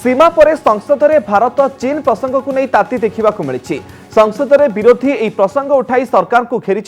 सीमा पर संसद में भारत चीन प्रसंग को नहीं ताती देखा मिली। संसद में विरोधी यह प्रसंग उठाई सरकार को घेरी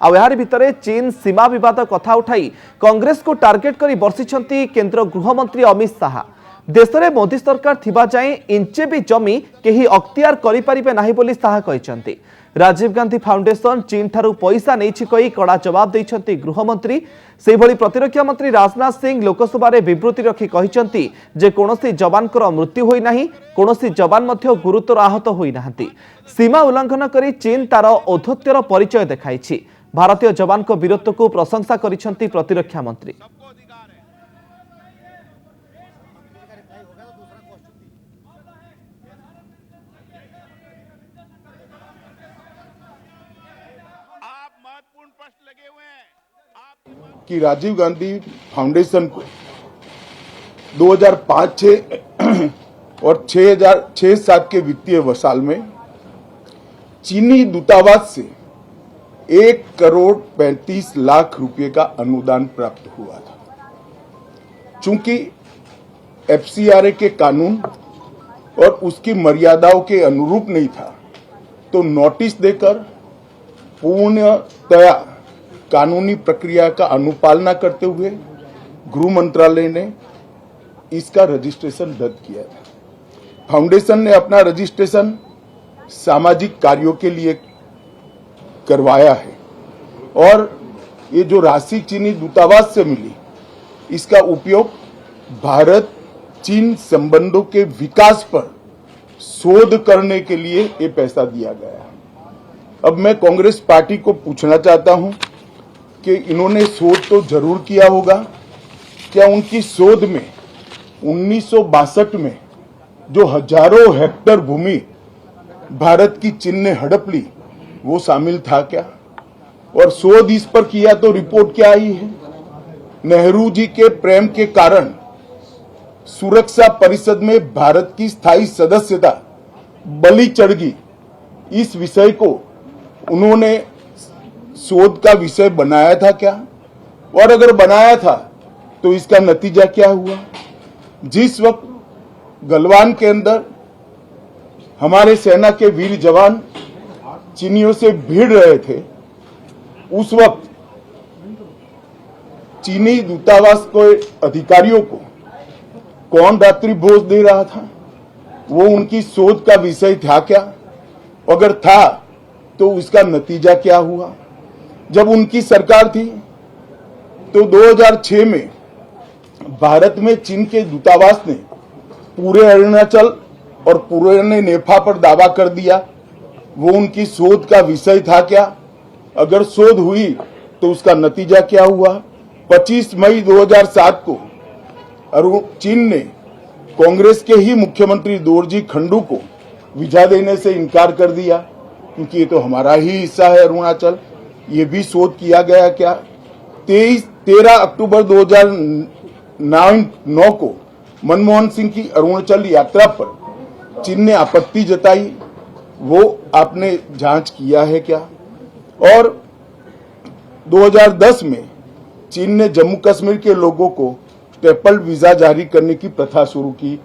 आर भितर चीन सीमा बद कथा उठाई कांग्रेस को टार्गेट कर बर्षिंट केंद्र गृहमंत्री अमित शाह। देश में मोदी सरकार थिबा जाए इंचे भी जमी कहीं अख्तियार करें ना बोली शाह कहते। राजीव गांधी फाउंडेशन चीन ठारू पैसा नहीं कही कड़ा जवाब देते गृहमंत्री। से भली प्रतिरक्षा मंत्री राजनाथ सिंह लोकसभा विबृति रखी कहते जे कौनसी जवान मृत्यु होई नाही, कौनसी जवान मध्य गुरुतर आहत होई नाहंती। सीमा उल्लंघन करी चीन तार औद्धत्यर परिचय देखाइछि। भारतीय जवान को वीरत्व को प्रशंसा करिसेंती प्रतिरक्षा मंत्री। कि राजीव गांधी फाउंडेशन को 2005-6 और 2006-7 के वित्तीय वर्षाल में चीनी दूतावास से 1,35,00,000 रुपए का अनुदान प्राप्त हुआ था। चूंकि एफसीआरए के कानून और उसकी मर्यादाओं के अनुरूप नहीं था, तो नोटिस देकर पूर्णतया कानूनी प्रक्रिया का अनुपालना करते हुए गृह मंत्रालय ने इसका रजिस्ट्रेशन रद्द किया था। फाउंडेशन ने अपना रजिस्ट्रेशन सामाजिक कार्यों के लिए करवाया है और ये जो राशि चीनी दूतावास से मिली, इसका उपयोग भारत चीन संबंधों के विकास पर शोध करने के लिए ये पैसा दिया गया। अब मैं कांग्रेस पार्टी को पूछना चाहता हूं कि इन्होंने शोध तो जरूर किया होगा, क्या उनकी शोध में 1962 में जो हजारों हेक्टेयर भूमि भारत की चीन ने हड़प ली वो शामिल था क्या? और शोध इस पर किया तो रिपोर्ट क्या आई है? नेहरू जी के प्रेम के कारण सुरक्षा परिषद में भारत की स्थायी सदस्यता बलि चढ़ गई। इस विषय को उन्होंने शोध का विषय बनाया था क्या? और अगर बनाया था तो इसका नतीजा क्या हुआ? जिस वक्त गलवान के अंदर हमारे सेना के वीर जवान चीनियों से भिड़ रहे थे, उस वक्त चीनी दूतावास के अधिकारियों को कौन रात्रि भोज दे रहा था? वो उनकी शोध का विषय था क्या? अगर था तो उसका नतीजा क्या हुआ? जब उनकी सरकार थी तो 2006 में भारत में चीन के दूतावास ने पूरे अरुणाचल और पूरे नेफा पर दावा कर दिया। वो उनकी शोध का विषय था क्या? अगर शोध हुई तो उसका नतीजा क्या हुआ? 25 मई 2007 को चीन ने कांग्रेस के ही मुख्यमंत्री दोरजी खंडू को वीजा देने से इनकार कर दिया, क्योंकि ये तो हमारा ही हिस्सा है अरुणाचल। ये भी शोध किया गया क्या? 13 अक्टूबर 2009 को मनमोहन सिंह की अरुणाचल यात्रा पर चीन ने आपत्ति जताई, वो आपने जांच किया है क्या? और 2010 में चीन ने जम्मू कश्मीर के लोगों को स्टेपल वीजा जारी करने की प्रथा शुरू की,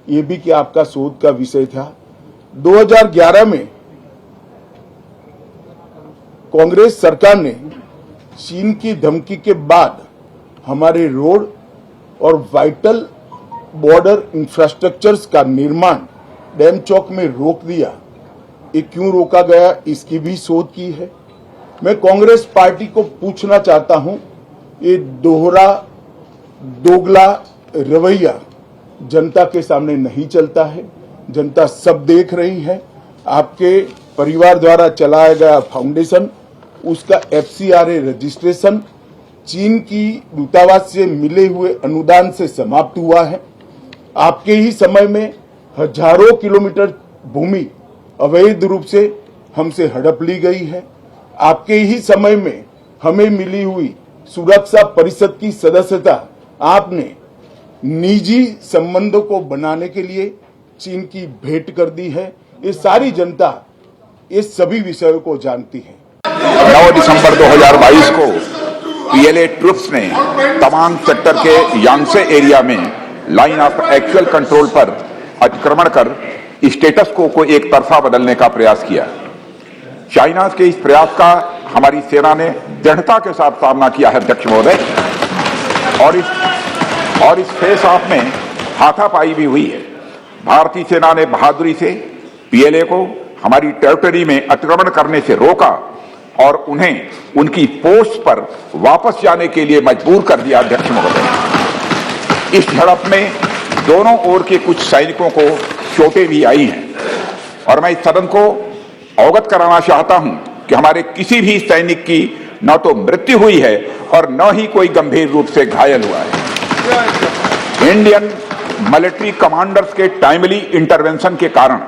ये भी क्या आपका शोध का विषय था? 2011 में कांग्रेस सरकार ने चीन की धमकी के बाद हमारे रोड और वाइटल बॉर्डर इंफ्रास्ट्रक्चर्स का निर्माण डैम चौक में रोक दिया। ये क्यों रोका गया, इसकी भी शोध की है। मैं कांग्रेस पार्टी को पूछना चाहता हूं, ये दोगला रवैया जनता के सामने नहीं चलता है। जनता सब देख रही है। आपके परिवार द्वारा चलाया गया फाउंडेशन, उसका एफसीआरए रजिस्ट्रेशन चीन की दूतावास से मिले हुए अनुदान से समाप्त हुआ है। आपके ही समय में हजारों किलोमीटर भूमि अवैध रूप से हमसे हड़प ली गई है। आपके ही समय में हमें मिली हुई सुरक्षा परिषद की सदस्यता आपने निजी संबंधों को बनाने के लिए चीन की भेंट कर दी है। ये सारी जनता इस सभी विषयों को जानती है। 9 दिसंबर 2022 को पीएलए ट्रुप्स ने तवांग सेक्टर के यांगसे एरिया में लाइन ऑफ एक्चुअल कंट्रोल पर अतिक्रमण कर स्टेटस को एक तरफा बदलने का प्रयास किया। चाइना के इस प्रयास का हमारी सेना ने दृढ़ता के साथ सामना किया है अध्यक्ष महोदय, और इस फेस ऑफ में हाथापाई भी हुई है। भारतीय सेना ने बहादुरी से पीएलए को हमारी टेरिटरी में अतिक्रमण करने से रोका और उन्हें उनकी पोस्ट पर वापस जाने के लिए मजबूर कर दिया अध्यक्ष महोदय। इस झड़प में दोनों ओर के कुछ सैनिकों को चोटें भी आई हैं और मैं इस सदन को अवगत कराना चाहता हूं कि हमारे किसी भी सैनिक की न तो मृत्यु हुई है और न ही कोई गंभीर रूप से घायल हुआ है। इंडियन मिलिट्री कमांडर्स के टाइमली इंटरवेंशन के कारण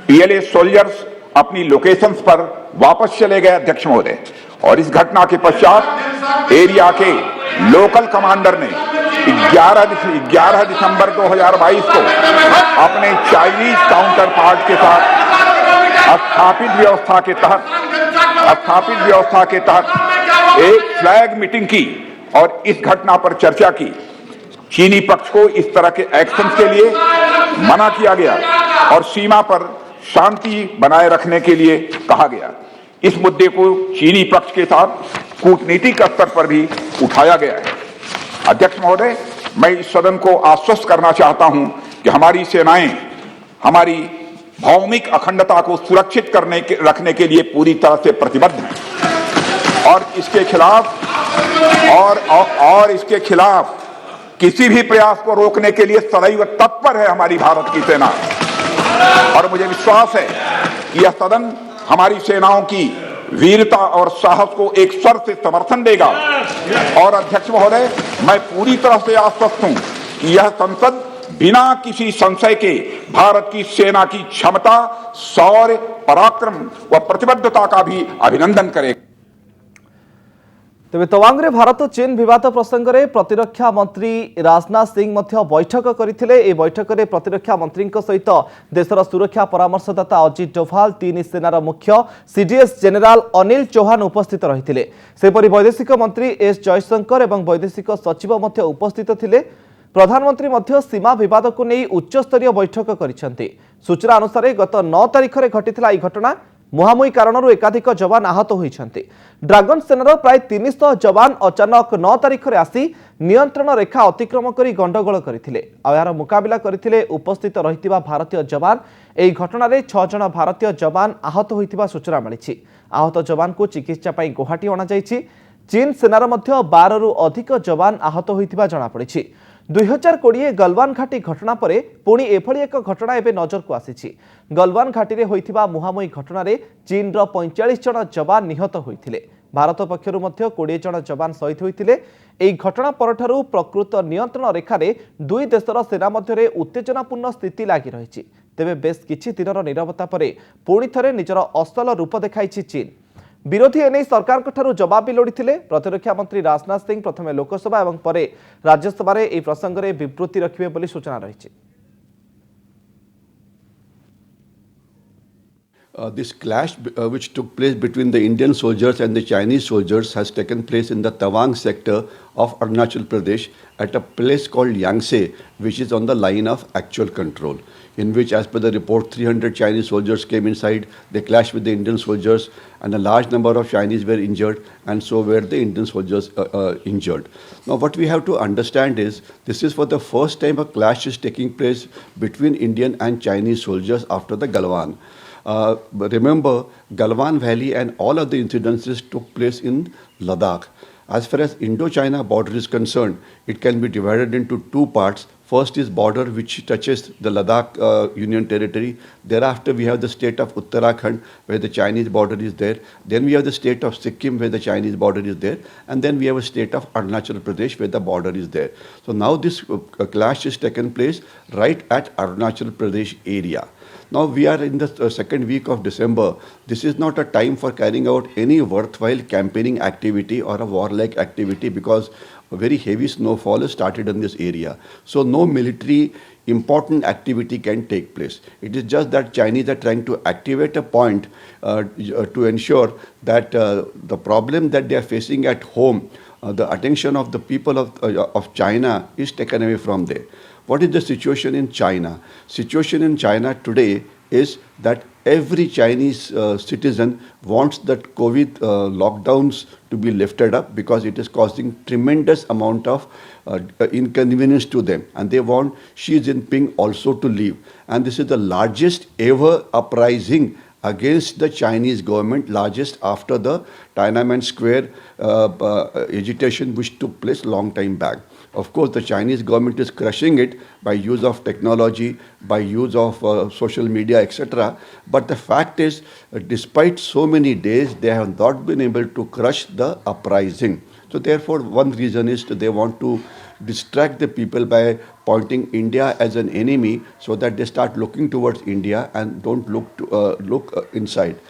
पीएलए सोल्जर्स अपनी लोकेशंस पर वापस चले गए अध्यक्ष महोदय, और इस घटना के पश्चात एरिया के लोकल कमांडर ने 11 दिसंबर 2022 को अपने चाइनीज काउंटर पार्ट के साथ स्थापित व्यवस्था के तहत एक फ्लैग मीटिंग की और इस घटना पर चर्चा की। चीनी पक्ष को इस तरह के एक्शन के लिए मना किया गया और सीमा पर शांति बनाए रखने के लिए कहा गया। इस मुद्दे को चीनी पक्ष के साथ कूटनीतिक स्तर पर भी उठाया गया है। अध्यक्ष महोदय, मैं इस सदन को आश्वस्त करना चाहता हूं कि हमारी सेनाएं हमारी भौमिक अखंडता को सुरक्षित रखने के लिए पूरी तरह से प्रतिबद्ध हैं और इसके खिलाफ किसी भी प्रयास को रोकने के लिए सदैव तत्पर है हमारी भारत की सेना। और मुझे विश्वास है कि यह सदन हमारी सेनाओं की वीरता और साहस को एक स्वर से समर्थन देगा। और अध्यक्ष महोदय, मैं पूरी तरह से आश्वस्त हूं कि यह संसद बिना किसी संशय के भारत की सेना की क्षमता, शौर्य, पराक्रम व प्रतिबद्धता का भी अभिनंदन करेगा। तेज तवांगे भारत चीन विवाद प्रसंग में प्रतिरक्षा मंत्री राजनाथ सिंह बैठक करते। ए बैठक में प्रतिरक्षा मंत्री सहित देशर सुरक्षा परामर्शदाता अजित डोभाल, तीन सेनार मुख्य सीडीएस जेनेराल अनिल चौहान उपस्थित रही। सेपरि वैदेशिक मंत्री एस जयशंकर और वैदेशिक सचिव उपस्थित थे। प्रधानमंत्री सीमा विवाद को नहीं उच्चस्तरीय बैठक करिसेंति। सूचना अनुसार गत 9 तारिख में घटिथिला ई घटना मुहामुही कारणरू एकाधिक जवान आहत होइछन्ति। ड्रैगन सेनार प्राय 300 जवान अचानक 9 तारिख में आसी नियंत्रण रेखा अतिक्रम करी गंडगोल करथिले। यार मुकाबिला करथिले उपस्थित रहितिबा भारतीय जवान। एही घटना रे 6 जन भारतीय जवान आहत होइतिबा सूचना मिलिछि। आहत जवान को चिकित्सा पई गुवाहाटी अणा जाइछि। चीन सेनार मध्य 12 रु अधिक जवान आहत होइतिबा जणा पड़िछि। 2020 गलवान घाटी घटना परे पुणी एभली एक घटना एबे नजर को आसीछि। गलवान घाटी रे होइतिबा मुहामुही घटना रे चीन रो 45 जन जवान निहत होइतिले। भारत पक्षरु मध्य 20 जन जवान शहीद होइतिले। एही घटना परठारु प्रकृत नियंत्रण रेखा रे दुई देशर सेना मध्य उत्तेजनापूर्ण स्थिति लागि रहिछि। तेबे बेस किछि दिनर नीरवता परे पुणी थरे निजर असल रूप देखाइछि चीन। विरोधी एने सरकार ठारू जवाब भी लोड़ी। प्रतिरक्षा मंत्री राजनाथ सिंह प्रथमे लोकसभा और परे राज्यसभा ए प्रसंग में विवृत्ति रखिबे बोली सूचना रही। This clash which took place between the Indian soldiers and the Chinese soldiers has taken place in the Tawang sector of Arunachal Pradesh at a place called Yangtze, which is on the line of actual control, in which, as per the report, 300 Chinese soldiers came inside. They clashed with the Indian soldiers and a large number of Chinese were injured, and so were the Indian soldiers injured. Now what we have to understand is this is for the first time a clash is taking place between Indian and Chinese soldiers after the Galwan. Remember, Galwan Valley and all of the incidences took place in Ladakh. As far as Indo-China border is concerned, it can be divided into two parts. First is border which touches the Ladakh Union Territory. Thereafter we have the state of Uttarakhand where the Chinese border is there. Then we have the state of Sikkim where the Chinese border is there. And then we have a state of Arunachal Pradesh where the border is there. So now this clash has taken place right at Arunachal Pradesh area. Now we are in the second week of December. This is not a time for carrying out any worthwhile campaigning activity or a warlike activity because a very heavy snowfall has started in this area. So no military important activity can take place. It is just that Chinese are trying to activate a point to ensure that the problem that they are facing at home, the attention of the people of China is taken away from there. What is the situation in China? Situation in China today is that every Chinese citizen wants that COVID lockdowns to be lifted up because it is causing tremendous amount of inconvenience to them, and they want Xi Jinping also to leave. And this is the largest ever uprising against the Chinese government, largest after the Tiananmen Square agitation which took place long time back. Of course, the Chinese government is crushing it by use of technology, by use of social media, etc. But the fact is, despite so many days, they have not been able to crush the uprising. So therefore, one reason is that they want to distract the people by pointing India as an enemy so that they start looking towards India and don't look inside.